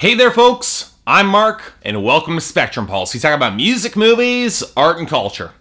Hey there folks, I'm Mark, and welcome to Spectrum Pulse. We talk about music, movies, art, and culture.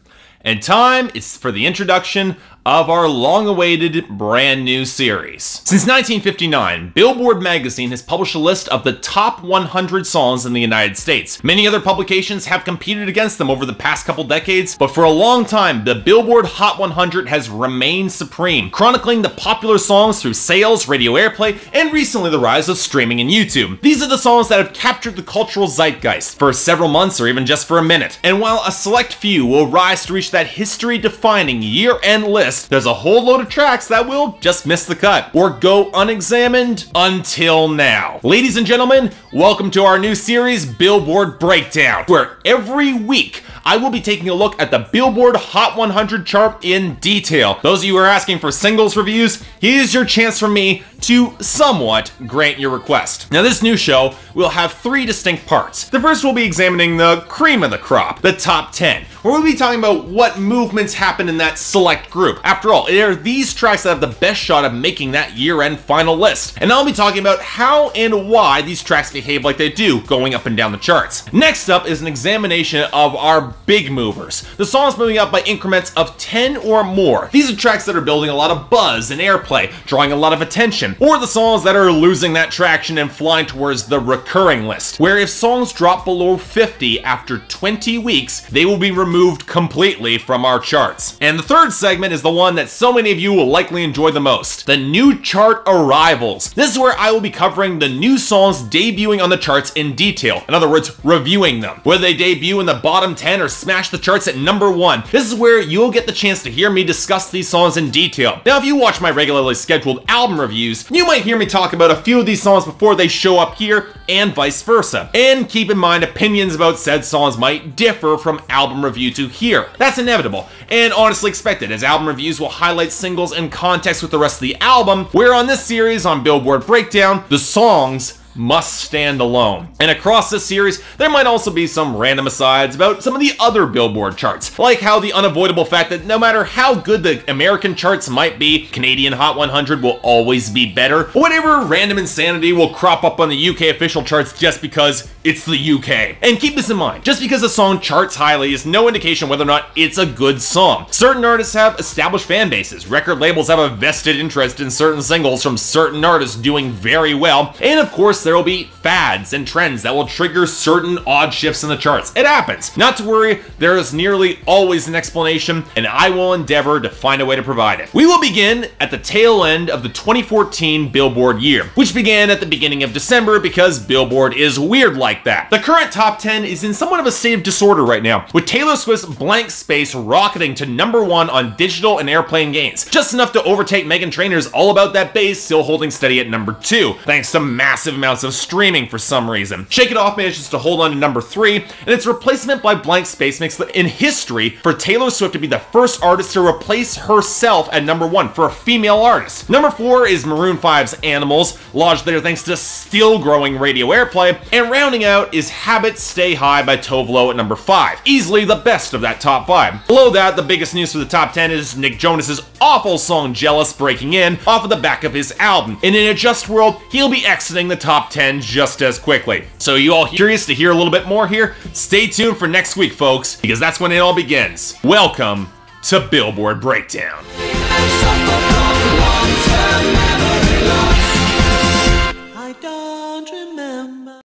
And time is for the introduction of our long-awaited brand new series. Since 1959, Billboard magazine has published a list of the top 100 songs in the United States. Many other publications have competed against them over the past couple decades, but for a long time, the Billboard Hot 100 has remained supreme, chronicling the popular songs through sales, radio airplay, and recently the rise of streaming and YouTube. These are the songs that have captured the cultural zeitgeist for several months or even just for a minute. And while a select few will rise to reach that history-defining year-end list, there's a whole load of tracks that will just miss the cut or go unexamined until now. Ladies and gentlemen, welcome to our new series, Billboard Breakdown, where every week I will be taking a look at the Billboard Hot 100 chart in detail. Those of you who are asking for singles reviews, here's your chance from me to somewhat grant your request. Now this new show will have three distinct parts. The first will be examining the cream of the crop, the top 10, where we'll be talking about what movements happen in that select group. After all, it are these tracks that have the best shot of making that year-end final list. And I'll be talking about how and why these tracks behave like they do going up and down the charts. Next up is an examination of our big movers, the songs moving up by increments of 10 or more. These are tracks that are building a lot of buzz and airplay, drawing a lot of attention, or the songs that are losing that traction and flying towards the recurring list, where if songs drop below 50 after 20 weeks, they will be removed completely from our charts. And the third segment is the one that so many of you will likely enjoy the most, the new chart arrivals. This is where I will be covering the new songs debuting on the charts in detail. In other words, reviewing them. Whether they debut in the bottom 10 or smash the charts at number 1. This is where you'll get the chance to hear me discuss these songs in detail. Now, if you watch my regularly scheduled album reviews, you might hear me talk about a few of these songs before they show up here, and vice versa. And keep in mind, opinions about said songs might differ from album review to here. That's inevitable, and honestly expected, as album reviews will highlight singles in context with the rest of the album, where on this series on Billboard Breakdown, the songs must stand alone. And across this series, there might also be some random asides about some of the other Billboard charts, like how the unavoidable fact that no matter how good the American charts might be, Canadian Hot 100 will always be better, or whatever random insanity will crop up on the UK official charts just because it's the UK. And keep this in mind, just because a song charts highly is no indication whether or not it's a good song. Certain artists have established fan bases, record labels have a vested interest in certain singles from certain artists doing very well, and of course there will be fads and trends that will trigger certain odd shifts in the charts. It happens. Not to worry, there is nearly always an explanation, and I will endeavor to find a way to provide it. We will begin at the tail end of the 2014 Billboard year, which began at the beginning of December because Billboard is weird like that. The current top 10 is in somewhat of a state of disorder right now, with Taylor Swift's Blank Space rocketing to number 1 on digital and airplane gains, just enough to overtake Meghan Trainor's All About That Bass, still holding steady at number 2, thanks to massive amounts of streaming for some reason. Shake It Off manages to hold on to number 3, and its replacement by Blank Space makes it in history for Taylor Swift to be the first artist to replace herself at number 1 for a female artist. Number 4 is Maroon 5's Animals, lodged there thanks to still growing radio airplay, and rounding out is Habits Stay High by Tove Lo at number 5, easily the best of that top 5. Below that, the biggest news for the top 10 is Nick Jonas's awful song Jealous breaking in off of the back of his album, and in a just world, he'll be exiting the top 10 just as quickly. So you all curious to hear a little bit more here? Stay tuned for next week, folks, because that's when it all begins. Welcome to Billboard Breakdown.